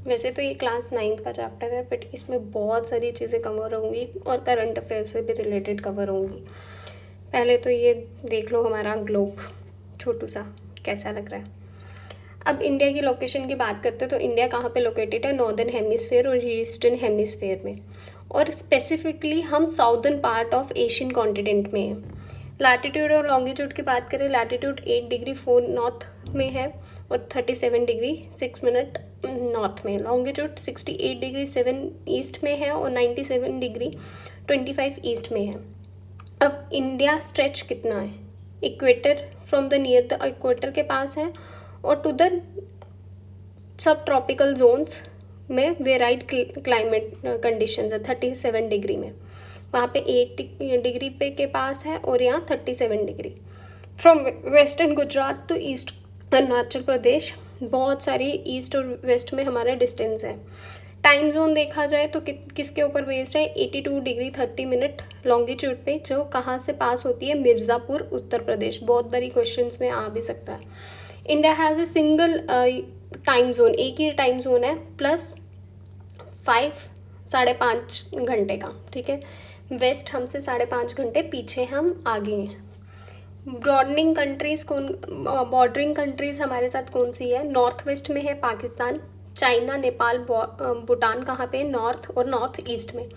वैसे तो ये क्लास 9th का चैप्टर है, बट इसमें बहुत सारी चीज़ें कवर होंगी और करंट अफेयर से भी रिलेटेड कवर होंगी। पहले तो ये देख लो हमारा ग्लोब छोटू सा कैसा लग रहा है। अब इंडिया की लोकेशन की बात करते हैं तो इंडिया कहाँ पे लोकेटेड है, नॉर्दर्न हेमिस्फेयर और ईस्टर्न हेमिस्फेयर में, और स्पेसिफिकली हम southern part of Asian continent में हैं। लैटिट्यूड और लॉन्गिट्यूड की बात करें, लैटिट्यूड 8 डिग्री 4 नॉर्थ में है और 37 डिग्री 6 मिनट नॉर्थ में। लॉन्गिट्यूड 68 डिग्री 7 ईस्ट में है और 97 डिग्री 25 ईस्ट में है। अब इंडिया स्ट्रेच कितना है, equator from the near the equator के पास है और to the subtropical zones में वेराइड क्लाइमेट कंडीशंस है। 37 डिग्री में वहाँ पे 8 डिग्री पे के पास है और यहाँ 37 degree. From western Gujarat to east Arunachal Pradesh बहुत सारी ईस्ट और वेस्ट में हमारा डिस्टेंस है। टाइम जोन देखा जाए तो किसके ऊपर बेस्ड है, 82 डिग्री 30 मिनट लॉन्गिट्यूड पे, जो कहाँ से पास होती है, मिर्ज़ापुर उत्तर प्रदेश। बहुत बड़ी क्वेश्चंस में आ भी सकता है। India has a single time zone, एक ही टाइम जोन है प्लस 5.5 घंटे का, ठीक है। वेस्ट हमसे 5.5 घंटे पीछे, हम आगे हैं। ब्रॉडनिंग कंट्रीज कौन, बॉर्डरिंग कंट्रीज हमारे साथ कौन सी है, नॉर्थ वेस्ट में है पाकिस्तान, चाइना, नेपाल, भूटान कहाँ पे, नॉर्थ और नॉर्थ ईस्ट में।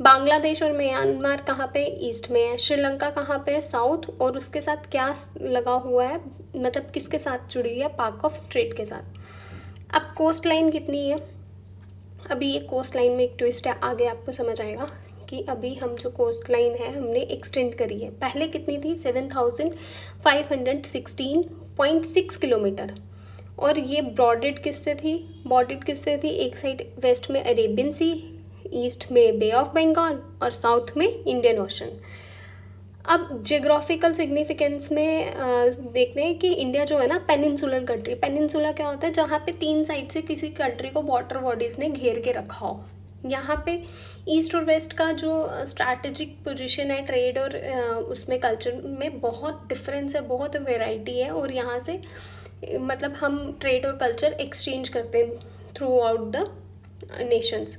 बांग्लादेश और म्यांमार कहाँ पे, ईस्ट में है। श्रीलंका कहाँ पे, साउथ, और उसके साथ क्या लगा हुआ है, मतलब किसके साथ जुड़ी हुई है, पाक ऑफ स्ट्रेट के साथ। अब कोस्ट लाइन कितनी है, अभी ये कोस्ट लाइन में एक ट्विस्ट है, आगे आपको समझ आएगा कि अभी हम जो कोस्ट लाइन है हमने एक्सटेंड करी है। पहले कितनी थी, 7,516.6 किलोमीटर, और ये ब्रॉडेड किससे थी, बॉर्डेड किससे थी, एक साइड वेस्ट में अरेबियन सी, ईस्ट में बे ऑफ बंगाल और साउथ में इंडियन ओशन। अब जियोग्राफिकल सिग्निफिकेंस में देखते हैं कि इंडिया जो है ना पेनिनसुलर कंट्री, पेनिनसुला क्या होता है, जहाँ पे 3 साइड से किसी कंट्री को वाटर बॉडीज़ ने घेर के रखा हो। यहाँ पे ईस्ट और वेस्ट का जो स्ट्रैटेजिक पोजीशन है, ट्रेड और उसमें कल्चर में बहुत डिफरेंस है, बहुत वैरायटी है, और यहाँ से मतलब हम ट्रेड और कल्चर एक्सचेंज करते हैं थ्रू आउट द नेशंस।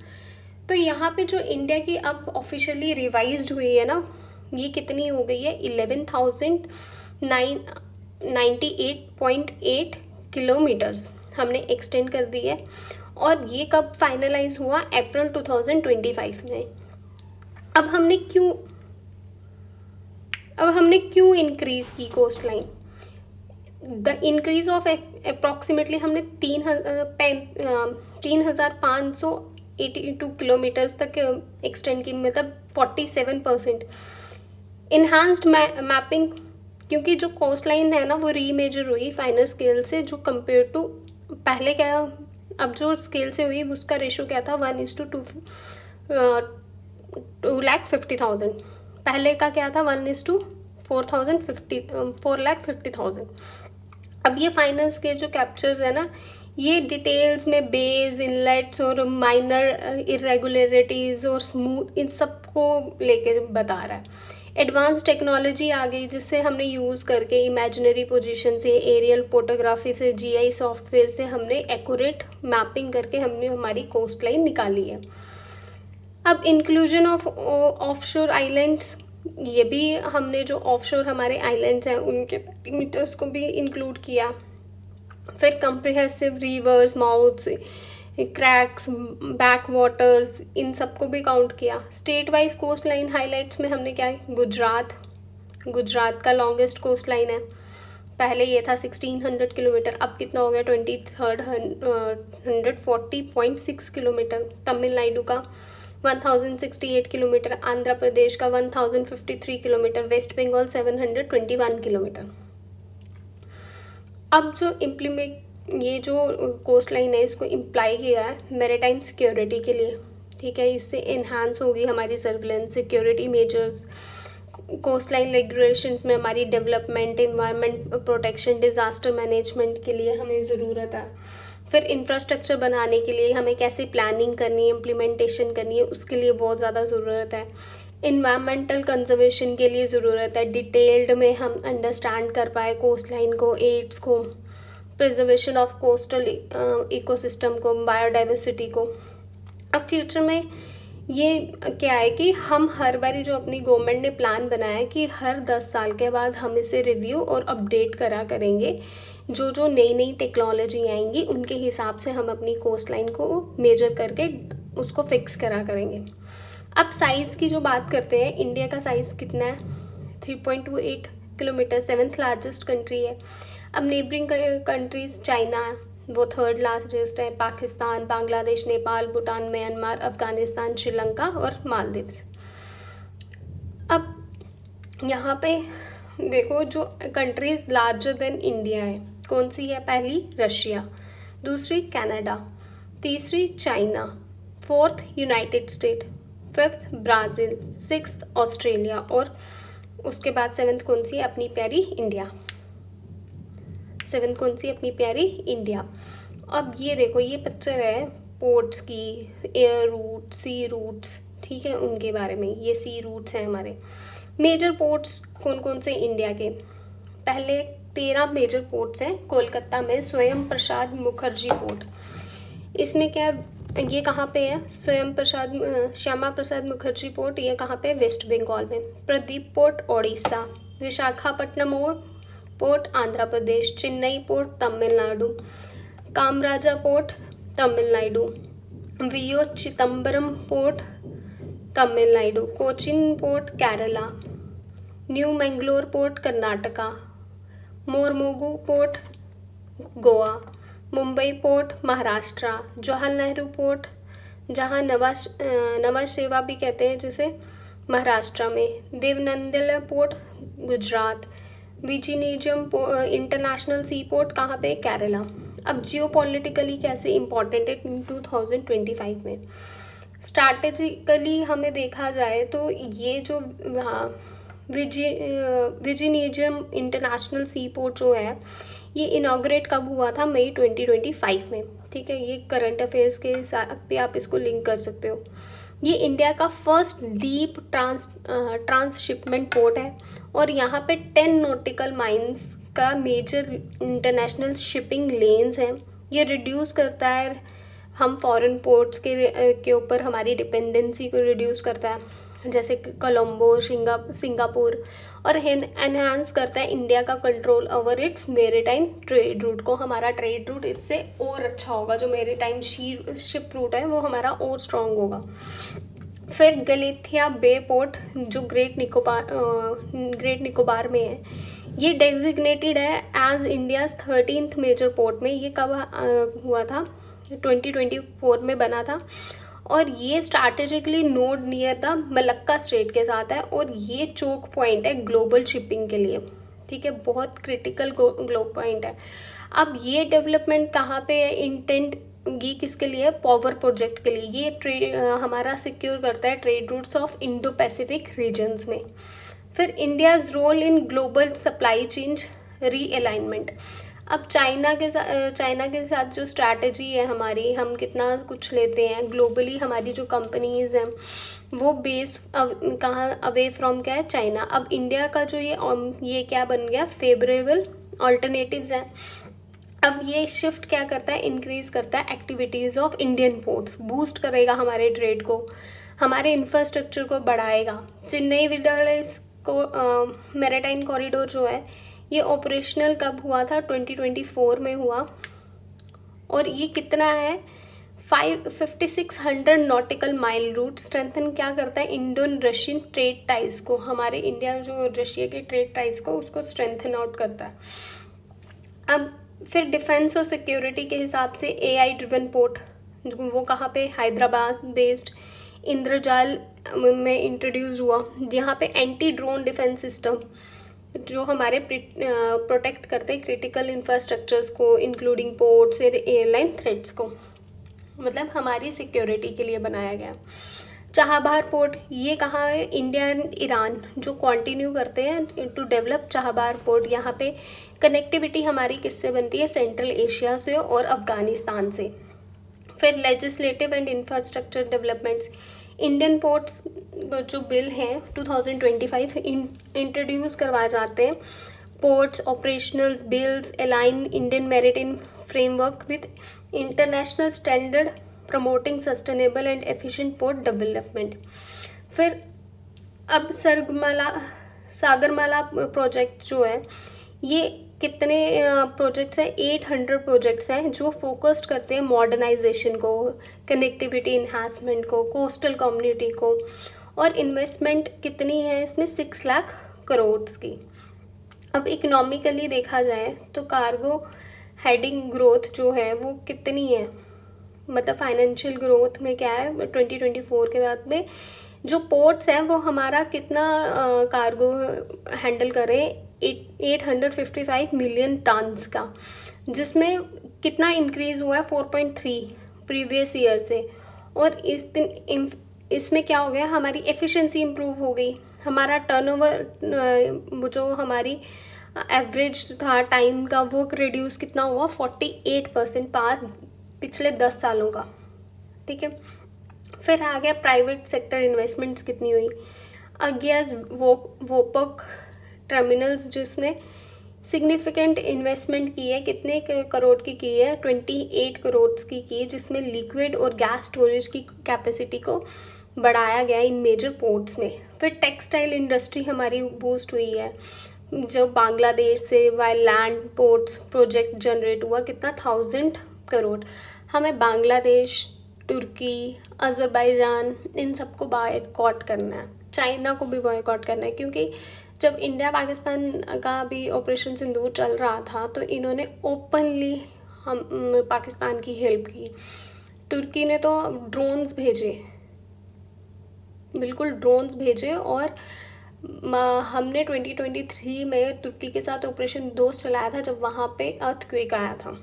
तो यहाँ पे जो इंडिया की अब ऑफिशियली रिवाइज्ड हुई है ना, ये कितनी हो गई है, 11,998.8 किलोमीटर्स हमने एक्सटेंड कर दी है। और ये कब फाइनलाइज हुआ, अप्रैल 2025 में। अब हमने क्यों इंक्रीज की coastline, the increase of approximately हमने 3,582 किलोमीटर्स तक एक्सटेंड की, मतलब 47%। इन्हांस्ड मैपिंग, क्योंकि जो कोस्ट लाइन है ना वो रीमेजर हुई फाइनल स्केल से, जो कंपेयर टू पहले क्या, अब जो स्केल से हुई उसका रेशो क्या था, 1:2 2,50,000। पहले का क्या था, 4,50,000। अब ये फाइनल स्केल जो कैप्चर्स है ना, ये डिटेल्स में बेज, इनलेट्स और माइनर इरेगुलरिटीज़ और स्मूथ, इन सबको लेके बता रहा है। एडवांस टेक्नोलॉजी आ गई जिससे हमने यूज़ करके इमेजिनरी पोजीशन से, एरियल फोटोग्राफी से, जीआई सॉफ्टवेयर से हमने एक्यूरेट मैपिंग करके हमने हमारी कोस्ट लाइन निकाली है। अब इंक्लूजन ऑफ ऑफशोर आइलैंड्स, ये भी हमने जो ऑफशोर हमारे आइलैंड्स हैं उनके पैरामीटर्स को भी इंक्लूड किया। फिर comprehensive rivers, mouths, creeks, backwaters, इन सबको भी काउंट किया। State wise coast line highlights में हमने क्या है, गुजरात का लॉन्गेस्ट कोस्ट लाइन है, पहले ये था 1600 किलोमीटर, अब कितना हो गया, 23,140.6 किलोमीटर। तमिलनाडु का 1068 किलोमीटर, आंध्र प्रदेश का 1053 किलोमीटर, वेस्ट बंगाल 721 किलोमीटर। अब जो ये जो कोस्ट लाइन है इसको इम्प्लाई किया है मैरीटाइम सिक्योरिटी के लिए, ठीक है। इससे इन्हांस होगी हमारी surveillance, security measures, coastline regulations में हमारी development, environment protection, disaster management के लिए हमें ज़रूरत है। फिर इंफ्रास्ट्रक्चर बनाने के लिए हमें कैसे प्लानिंग करनी है, इम्प्लीमेंटेशन करनी है, उसके लिए बहुत ज़्यादा ज़रूरत है। इन्वायरमेंटल कंजर्वेशन के लिए ज़रूरत है, डिटेल्ड में हम अंडरस्टैंड कर पाए कोस्ट लाइन को, एड्स को, प्रिजर्वेशन ऑफ कोस्टल इकोसिस्टम को, बायोडाइवर्सिटी को। अब फ्यूचर में ये क्या है कि हम हर बारी जो अपनी गवर्नमेंट ने प्लान बनाया है कि हर 10 साल के बाद हम इसे रिव्यू और अपडेट करा करेंगे, जो जो नई नई टेक्नोलॉजी आएंगी उनके हिसाब से हम अपनी कोस्ट लाइन को मेजर करके उसको फिक्स करा करेंगे। अब साइज़ की जो बात करते हैं, इंडिया का साइज़ कितना है? 3.28 किलोमीटर, 7th लार्जेस्ट कंट्री है। अब नेबरिंग कंट्रीज़, चाइना वो 3rd लार्जेस्ट है, पाकिस्तान, बांग्लादेश, नेपाल, भूटान, म्यांमार, अफ़गानिस्तान, श्रीलंका और मालदीव्स। अब यहाँ पे देखो जो कंट्रीज़ लार्जर देन इंडिया है, कौन सी है? पहली रशिया, दूसरी कनाडा, तीसरी China, 4th United state, 5th Brazil, 6th Australia और उसके बाद 7th कौन सी है? अपनी प्यारी इंडिया। 7th कौन सी? अपनी प्यारी इंडिया। अब ये देखो, ये पिक्चर है पोर्ट्स की, एयर रूट, सी रूट्स, ठीक है, उनके बारे में। ये सी रूट्स हैं हमारे। मेजर पोर्ट्स कौन कौन से इंडिया के? पहले 13 मेजर पोर्ट्स हैं। कोलकाता में स्वयं प्रसाद मुखर्जी पोर्ट, इसमें क्या, ये कहाँ पे है? श्यामा प्रसाद मुखर्जी पोर्ट, ये कहाँ पे? वेस्ट बंगाल में। Paradip port Odisha, Visakhapatnam port Andhra Pradesh, Chennai port Tamil Nadu, Kamarajar port Tamil Nadu, VO Chidambaram port Tamil Nadu, Cochin port Kerala, new Mangalore port Karnataka, Mormugao port Goa, Mumbai port Maharashtra, Jawaharlal Nehru port, जहाँ नवा शेवा भी कहते हैं जिसे, महाराष्ट्र में, देवनंदन port Gujarat, Vizhinjam international sea port कहाँ पे? केरला। अब जियोपॉलिटिकली कैसे इंपॉर्टेंट है 2025 में? स्ट्रैटेजिकली हमें देखा जाए तो ये जो विजिनीजम इंटरनेशनल सी पोर्ट जो है, ये इनाग्रेट कब हुआ था? मई 2025 में, ठीक है। ये करंट अफेयर्स के साथ पे आप इसको लिंक कर सकते हो। ये इंडिया का फर्स्ट डीप ट्रांसशिपमेंट पोर्ट है और यहाँ पे 10 नॉटिकल माइल्स का मेजर इंटरनेशनल शिपिंग लेन्स हैं। ये रिड्यूस करता है हम फॉरेन पोर्ट्स के ऊपर हमारी डिपेंडेंसी को रिड्यूस करता है, जैसे कोलंबो, सिंगापुर, और एनहांस करता है इंडिया का control over it's maritime trade route को। हमारा ट्रेड रूट इससे और अच्छा होगा, जो मेरीटाइम शिप रूट है वो हमारा और स्ट्रॉन्ग होगा। फिर गलेथिया बे पोर्ट जो ग्रेट निकोबार में है, ये डेजिग्नेटेड है as India's 13th major port में। ये कब हुआ था? 2024 में बना था और ये strategically node near the Malacca strait के साथ है और ये चोक पॉइंट है ग्लोबल शिपिंग के लिए, ठीक है, बहुत क्रिटिकल ग्लोब पॉइंट है। अब ये डेवलपमेंट कहाँ पे है? इंटेंट ये किसके लिए? पावर प्रोजेक्ट के लिए। ये हमारा सिक्योर करता है trade routes of Indo Pacific regions में। फिर India's role in global supply chain realignment. अब चाइना के साथ जो स्ट्रैटेजी है हमारी, हम कितना कुछ लेते हैं ग्लोबली, हमारी जो कंपनीज़ हैं वो बेस कहाँ, अवे फ्रॉम क्या है? चाइना। अब इंडिया का जो ये क्या बन गया? फेवरेबल ऑल्टरनेटिव्स हैं। अब ये शिफ्ट क्या करता है? इंक्रीज़ करता है activities of Indian ports, boost करेगा हमारे ट्रेड को, हमारे इंफ्रास्ट्रक्चर को बढ़ाएगा। चेन्नई विडाल को मैरीटाइम कॉरिडोर जो है ये ऑपरेशनल कब हुआ था? 2024 में हुआ और ये कितना है? 5600 नॉटिकल माइल रूट स्ट्रेंथन क्या करता है? इंडोन रशियन ट्रेड टाइज को, हमारे इंडिया जो रशिया के ट्रेड टाइज को उसको स्ट्रेंथन आउट करता है। अब फिर डिफेंस और सिक्योरिटी के हिसाब से AI ड्रिवन पोर्ट वो कहाँ पे? हैदराबाद बेस्ड इंद्रजाल में इंट्रोड्यूस हुआ। यहाँ पे एंटी ड्रोन डिफेंस सिस्टम जो हमारे प्रोटेक्ट करते हैं क्रिटिकल इंफ्रास्ट्रक्चर्स को, इंक्लूडिंग पोर्ट्स और एयरलाइन थ्रेट्स को, मतलब हमारी सिक्योरिटी के लिए बनाया गया। चाहबार पोर्ट ये कहाँ है? इंडिया एंड ईरान जो कंटिन्यू करते हैं टू डेवलप चाहबार पोर्ट। यहाँ पे कनेक्टिविटी हमारी किससे बनती है? सेंट्रल एशिया से और अफगानिस्तान से। फिर legislative and infrastructure developments, Indian ports जो बिल हैं 2025 इंट्रोड्यूस करवाए जाते हैं ports, operationals, bills, align Indian maritime framework with international standard, promoting sustainable and efficient port development. फिर अब सागरमाला प्रोजेक्ट जो है, ये कितने प्रोजेक्ट्स हैं? 800 प्रोजेक्ट्स हैं जो फोकस्ड करते हैं मॉडर्नाइजेशन को, कनेक्टिविटी इन्हांसमेंट को, कोस्टल कम्युनिटी को, और इन्वेस्टमेंट कितनी है इसमें? 6 लाख करोड़ की। अब इकोनॉमिकली देखा जाए तो कार्गो हेडिंग ग्रोथ जो है वो कितनी है, मतलब फाइनेंशियल ग्रोथ में क्या है 2024 के बाद में जो पोर्ट्स हैं वो हमारा कितना कार्गो हैंडल करें? 855 मिलियन टन्स का, जिसमें कितना इंक्रीज़ हुआ है? 4.3 प्रीवियस ईयर से। और इसमें क्या हो गया? हमारी एफिशिएंसी इम्प्रूव हो गई, हमारा टर्नओवर जो हमारी एवरेज था टाइम का वो रिड्यूस कितना हुआ? 48% पिछले 10 सालों का। ठीक है, फिर आ गया प्राइवेट सेक्टर इन्वेस्टमेंट्स कितनी हुई? अगियास वोपक टर्मिनल्स जिसने सिग्निफिकेंट इन्वेस्टमेंट की है, कितने करोड़ की है? 28 करोड़ की, जिसमें लिक्विड और गैस स्टोरेज की कैपेसिटी को बढ़ाया गया इन मेजर पोर्ट्स में। फिर टेक्सटाइल इंडस्ट्री हमारी बूस्ट हुई है, जो बांग्लादेश से while land ports project generate हुआ, कितना? 1000 करोड़। हमें बांग्लादेश, तुर्की, अज़रबैजान इन सबको बॉयकॉट करना है, चाइना को भी बॉयकॉट करना है, क्योंकि जब इंडिया पाकिस्तान का भी ऑपरेशन सिंदूर चल रहा था तो इन्होंने ओपनली हम पाकिस्तान की हेल्प की। तुर्की ने तो ड्रोन्स भेजे, बिल्कुल ड्रोन्स भेजे, और हमने 2023 में तुर्की के साथ ऑपरेशन दोस्त चलाया था जब वहाँ पे अर्थक्वेक आया था,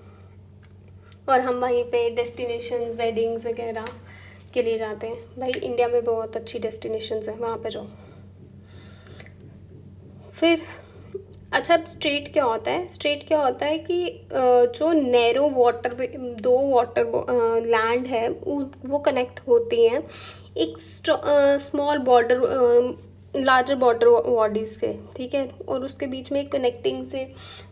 और हम वहीं पे डेस्टिनेशंस, वेडिंग्स वगैरह के लिए जाते हैं। भाई इंडिया में बहुत अच्छी डेस्टिनेशंस हैं, वहाँ पे जाओ। फिर अच्छा, अब स्ट्रेट क्या होता है? स्ट्रेट क्या होता है कि जो नैरो वाटर, दो वाटर लैंड है वो कनेक्ट होती हैं एक small border, larger border bodies से, ठीक है, और उसके बीच में एक कनेक्टिंग से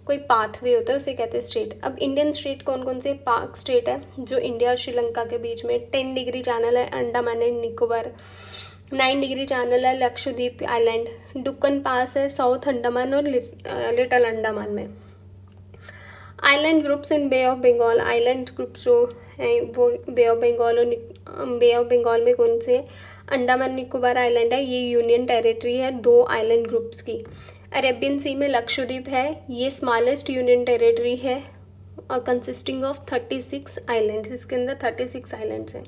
कोई पाथवे होता है, उसे कहते हैं स्ट्रेट। अब इंडियन स्ट्रेट कौन कौन से पाक स्ट्रेट है? जो इंडिया और श्रीलंका के बीच में 10 डिग्री चैनल है Andaman and Nicobar, 9 degree channel है लक्षद्वीप आइलैंड, डुक्कन पास है साउथ अंडमान और लिटिल अंडमान में। Island groups in Bay of Bengal, island groups जो हैं वो बे ऑफ बंगाल और बे ऑफ बंगाल में कौन से? अंडमान निकोबार आइलैंड है, ये यूनियन टेरिटरी है 2 आइलैंड ग्रुप्स की। अरेबियन सी में लक्षद्वीप है, ये स्मॉलेस्ट यूनियन टेरिटरी है, कंसिस्टिंग ऑफ 36 आइलैंड्स, इसके अंदर 36 आइलैंड्स हैं।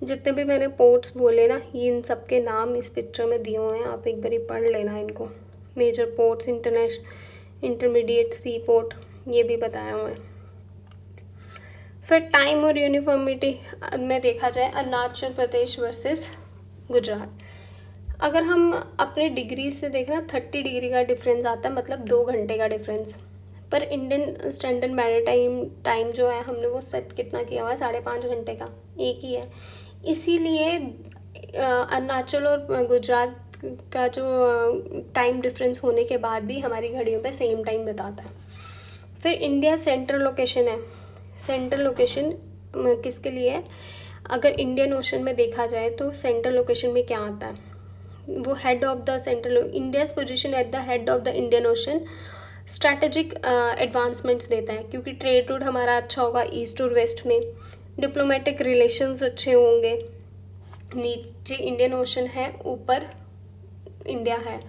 जितने भी मैंने पोर्ट्स बोले ना, ये इन सब के नाम इस पिक्चर में दिए हुए हैं, आप एक बार पढ़ लेना इनको। मेजर पोर्ट्स, इंटरमीडिएट सी पोर्ट, ये भी बताया हुआ है। फिर टाइम और यूनिफॉर्मिटी में देखा जाए, अरुणाचल प्रदेश वर्सेस गुजरात। अगर हम अपने डिग्री से देखें ना, 30 डिग्री का डिफरेंस आता है, मतलब 2 घंटे का डिफरेंस। पर इंडियन स्टैंडर्ड मैरीटाइम टाइम जो है हमने वो सेट कितना किया हुआ है? 5.5 घंटे का, एक ही है। इसीलिए अरुणाचल और गुजरात का जो टाइम डिफरेंस होने के बाद भी हमारी घड़ियों पे सेम टाइम बताता है। फिर इंडिया सेंट्रल लोकेशन है, सेंट्रल लोकेशन किसके लिए है? अगर इंडियन ओशन में देखा जाए तो सेंट्रल लोकेशन में क्या आता है? वो head of the central, India's position at the head of the Indian ocean strategic advancements देता है, क्योंकि ट्रेड रूट हमारा अच्छा होगा ईस्ट और वेस्ट में, डिप्लोमेटिक रिलेशंस अच्छे होंगे, नीचे इंडियन ओशन है, ऊपर इंडिया है,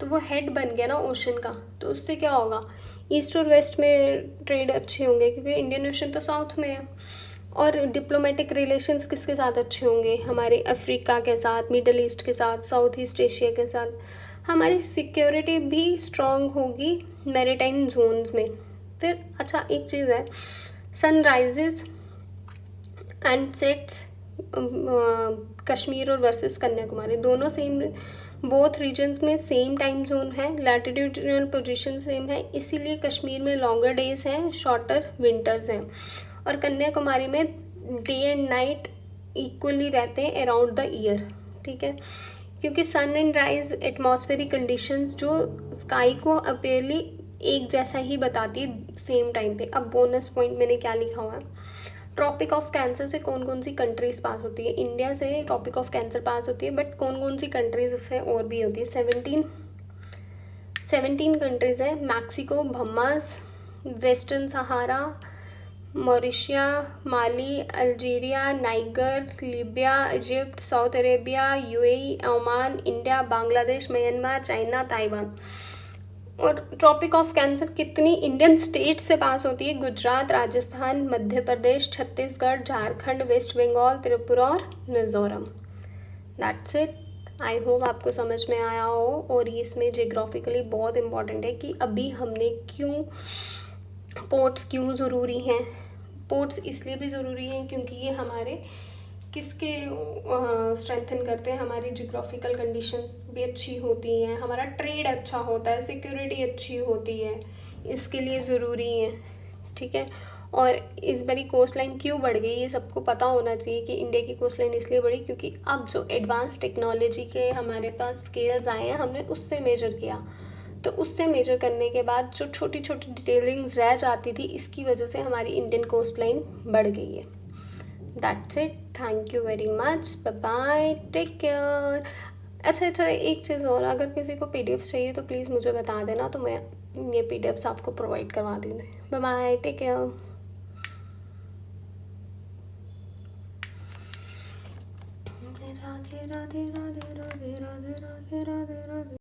तो वो हेड बन गया ना ओशन का, तो उससे क्या होगा? ईस्ट और वेस्ट में ट्रेड अच्छे होंगे, क्योंकि इंडियन ओशन तो साउथ में है। और डिप्लोमेटिक रिलेशंस किसके साथ अच्छे होंगे? हमारे अफ्रीका के साथ, मिडल ईस्ट के साथ, साउथ ईस्ट एशिया के साथ। हमारी सिक्योरिटी भी स्ट्रॉन्ग होगी मैरीटाइम जोन्स में। फिर अच्छा एक चीज़ है, सनराइजेस एंड सेट्स कश्मीर और वर्सेस कन्याकुमारी दोनों सेम, बोथ रीजन्स में सेम टाइम जोन है, लैटिट्यूडिनल पोजीशन सेम है, इसीलिए कश्मीर में लॉन्गर डेज हैं, शॉर्टर विंटर्स हैं, और कन्याकुमारी में डे एंड नाइट इक्वली रहते हैं अराउंड द ईयर, ठीक है, क्योंकि सन एंड राइज एटमॉस्फेरिक कंडीशंस जो स्काई को अपेयरली एक जैसा ही बताती है सेम टाइम पे। अब बोनस पॉइंट मैंने क्या लिखा हुआ है, ट्रॉपिक ऑफ कैंसर से कौन कौन सी कंट्रीज पास होती है। इंडिया से ट्रॉपिक ऑफ कैंसर पास होती है, बट कौन कौन सी कंट्रीज उससे और भी होती है, 17 कंट्रीज़ है। Mexico, Bahamas, Western Sahara, Mauritania, Mali, Algeria, Niger, Libya, Egypt, South Arabia, UAE, Oman, India, Bangladesh, Myanmar, China, Taiwan. और ट्रॉपिक ऑफ कैंसर कितनी इंडियन स्टेट से पास होती है, गुजरात, राजस्थान, मध्य प्रदेश, छत्तीसगढ़, झारखंड, वेस्ट बंगाल, त्रिपुरा और Mizoram. That's it. I hope आपको समझ में आया हो। और ये इसमें जियोग्राफिकली बहुत इंपॉर्टेंट है कि अभी हमने क्यों पोर्ट्स क्यों ज़रूरी हैं। पोर्ट्स इसलिए भी ज़रूरी हैं क्योंकि ये हमारे किसके स्ट्रेंथन करते हैं, हमारी जियोग्राफिकल कंडीशंस भी अच्छी होती हैं, हमारा ट्रेड अच्छा होता है, सिक्योरिटी अच्छी होती है, इसके लिए ज़रूरी है। ठीक है। और इस बारी कोस्ट लाइन क्यों बढ़ गई, ये सबको पता होना चाहिए कि इंडिया की कोस्ट लाइन इसलिए बढ़ी क्योंकि अब जो एडवांस टेक्नोलॉजी के हमारे पास स्केल्स आए हैं, हमने उससे मेजर किया। तो उससे मेजर करने के बाद जो छोटी छोटी डिटेलिंग्स रह जाती थी, इसकी वजह से हमारी इंडियन कोस्ट लाइन बढ़ गई है। That's it. Thank you very much. Bye bye, take care. अच्छा, एक चीज़ और, अगर किसी को पीडीएफ्स चाहिए तो प्लीज़ मुझे बता देना, तो मैं ये पीडीएफ्स आपको प्रोवाइड करवा दूँगी। Bye bye, take care. Radhe Radhe Radhe Radhe Radhe Radhe Radhe Radhe.